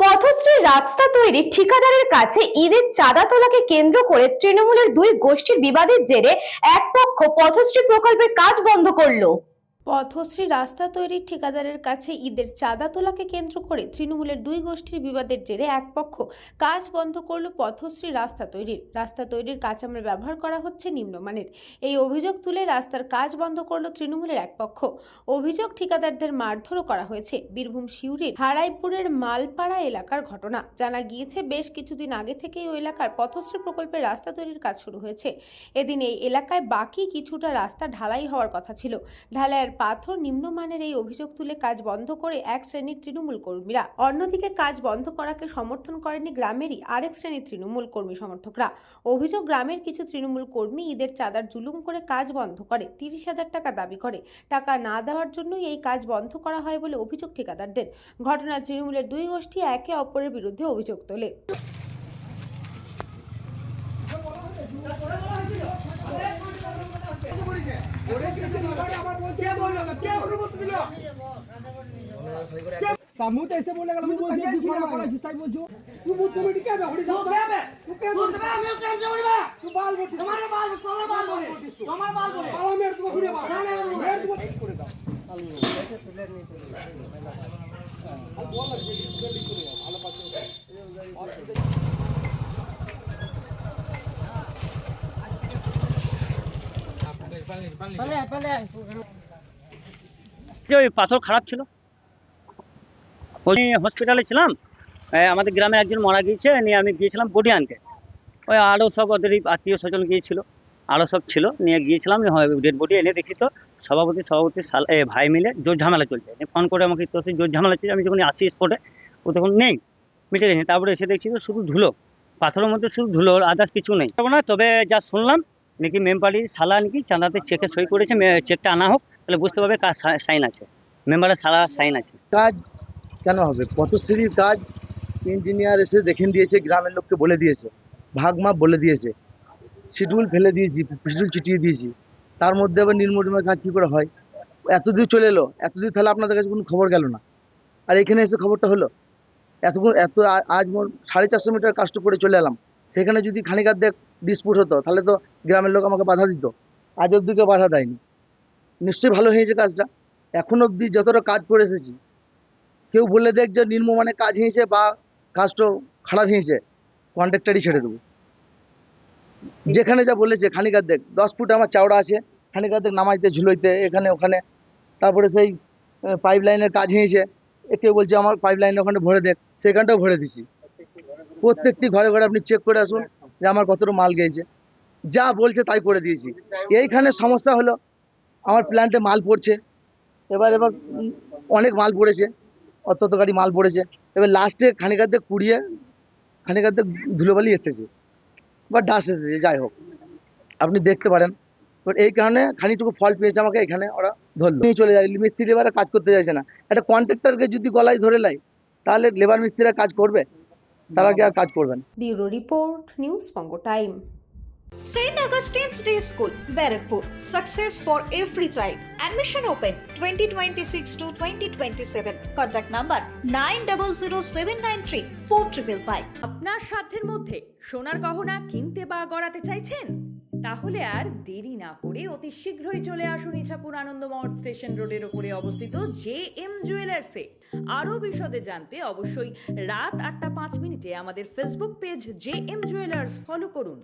পথশ্রী রাস্তা তৈরির ঠিকাদারের কাছে ঈদের চাঁদা তোলাকে কেন্দ্র করে তৃণমূলের দুই গোষ্ঠীর বিবাদের জেরে এক পক্ষ পথশ্রী প্রকল্পের কাজ বন্ধ করলো। পথশ্রী রাস্তা তৈরির ঠিকাদারের কাছে ঈদের চাঁদা তোলাকে কেন্দ্র করে তৃণমূলের দুই গোষ্ঠীর বিবাদের জেরে এক পক্ষ কাজ বন্ধ করলো পথশ্রী রাস্তা তৈরির কাঁচামাল ব্যবহার করা হচ্ছে নিম্নমানের। এই অভিযোগ তুলে রাস্তার কাজ বন্ধ করলো তৃণমূলের এক পক্ষ। অভিযোগ ঠিকাদারদের মারধরও করা হয়েছে। বীরভূম সিউড়ির হারাইপুরের মালপাড়া এলাকার ঘটনা। জানা গিয়েছে বেশ কিছুদিন আগে থেকেই ওই এলাকার পথশ্রী প্রকল্পের রাস্তা তৈরির কাজ শুরু হয়েছে। এদিন এই এলাকায় বাকি কিছুটা রাস্তা ঢালাই হওয়ার কথা ছিল। ঢালাইয়ের পাথর নিম্নমানের এই অভিযোগ তুলে কাজ বন্ধ করে এক শ্রেণীর তৃণমূল কর্মীরা। অন্যদিকে কাজ বন্ধ করাকে সমর্থন করেনি গ্রামেরই আরেক শ্রেণীর তৃণমূল কর্মী সমর্থকরা। অভিযোগ, গ্রামের কিছু তৃণমূল কর্মী ঈদের চাঁদার জুলুম করে কাজ বন্ধ করে 30,000 টাকা দাবি করে। টাকা না দেওয়ার জন্যই এই কাজ বন্ধ করা হয় বলে অভিযোগ ঠিকাদারদের। ঘটনায় তৃণমূলের দুই গোষ্ঠী একে অপরের বিরুদ্ধে অভিযোগ তোলে। मुझे ऐसे बोलेगा मैं बोल दिया तू खाना जिसता बोल जो तू मुझ कमेटी क्या है होड़ी तू क्या है तू क्या बोल रहा है मैं काम से बोल रहा तू बाल बोल तुम्हारे बाल बोले तुम्हारे बाल बोले बाल मेरे तुम खुले बाल मेरे तुम एक করে দাও ভালো ভালো পাচ্ছো ওই পাথর খারাপ ছিল, ওই হসপিটালে ছিলাম। আমাদের গ্রামে একজন মারা গিয়েছে, নিয়ে আমি গিয়েছিলাম বডি আনতে। ওই আরও সব ওদের আত্মীয় স্বজন গিয়েছিল, আরও সব ছিল, নিয়ে গিয়েছিলাম। ডেড বডি এনে দেখছি তো সভাপতি ভাই মিলে জোর ঝামেলা চলছে। ফোন করে আমাকে তো জোর ঝামেলা চলছে। আমি যখন আসি স্পটে ও তখন নেই, মিটে গেছে। তারপরে এসে দেখছি তো শুধু ধুলো, পাথরের মধ্যে শুধু ধুলো, আদার্স কিছু নেই না। তবে যা শুনলাম নাকি মেম্বারই সালা নাকি চাঁদাতে চেকে সই করেছে, চেকটা আনা হোক তাহলে বুঝতে পারবে কার সাইন আছে, মেম্বারের সালা সাইন আছে। কাজ কেন হবে? পথশ্রীর কাজ ইঞ্জিনিয়ার এসে দেখে দিয়েছে, গ্রামের লোককে বলে দিয়েছে, ভাগমাপ বলে দিয়েছে, শিডিউল ফেলে দিয়েছি, শিডিউল চিটিয়ে দিয়েছি। তার মধ্যে আবার নির্মূলমের কাজ কী করে হয়? এতদূর চলে এলো, এতদূর তাহলে আপনাদের কাছে কোনো খবর গেল না, আর এখানে এসে খবরটা হলো। আজ মোট 450 মিটার কাজটা করে চলে এলাম। সেখানে যদি খানিক আধেক ডিসপুট হতো তাহলে তো গ্রামের লোক আমাকে বাধা দিত। আজ অব্দিকে বাধা দেয়নি। নিশ্চয়ই ভালো হয়েছে কাজটা। এখন অবধি যতটা কাজ করে এসেছি, কেউ বলে দেখ যে নিম্নমানের কাজ হয়েছে বা কাজটা খারাপ হয়েছে, কন্ট্রাক্টরই ছেড়ে দেবো। যেখানে যা বলেছে খানিক আধেক 10 ফুট আমার চাওড়া আছে, খানিক আধেক নামাইতে ঝুলোইতে এখানে ওখানে। তারপরে সেই পাইপ লাইনের কাজ হয়েছে, কেউ বলছে আমার পাইপ লাইন ওখানে ভরে দেখ, সেখানটাও ভরে দিছি। প্রত্যেকটি ঘরে ঘরে আপনি চেক করে আসুন যে আমার কতটা মাল গেছে, যা বলছে তাই করে দিয়েছি। এইখানে সমস্যা হলো আমার প্ল্যান্টে মাল পড়ছে, এবার অনেক মাল পড়েছে, অত গাড়ি মাল পড়েছে। এবার লাস্টে খানিক আধেক কুড়িয়ে খানিক আধেক ধুলোবালি এসেছে বা ডাস এসেছে, যাই হোক আপনি দেখতে পারেন। এবার এই কারণে খানিকটুকু ফল্ট পেয়েছে আমাকে, এখানে ওরা ধরলো নিয়ে চলে যায়। মিস্ত্রি লেবাররা কাজ করতে চাইছে না। একটা কন্ট্রাক্টরকে যদি গলায় ধরে লাই তাহলে লেবার মিস্ত্রিরা কাজ করবে? তারা কি আর কাজ করবেন? Bureau report, news Banga time. St. Augustine's Day School, Barrackpur. Success for every child. Admission open 2026 to 2027. Contact number 9007934555. আপনার সাধ্যের মধ্যে সোনার গহনা কিনতে বা গড়াতে চাইছেন? তাহলে আর দেরি না করে অতি শীঘ্রই চলে আসুন ইছাপুর আনন্দমঠ স্টেশন রোডের উপরে অবস্থিত JM জুয়েলার্সে। আরও বিশদে জানতে অবশ্যই রাত 8টা 5 মিনিটে আমাদের Facebook page JM jewellers follow করুন।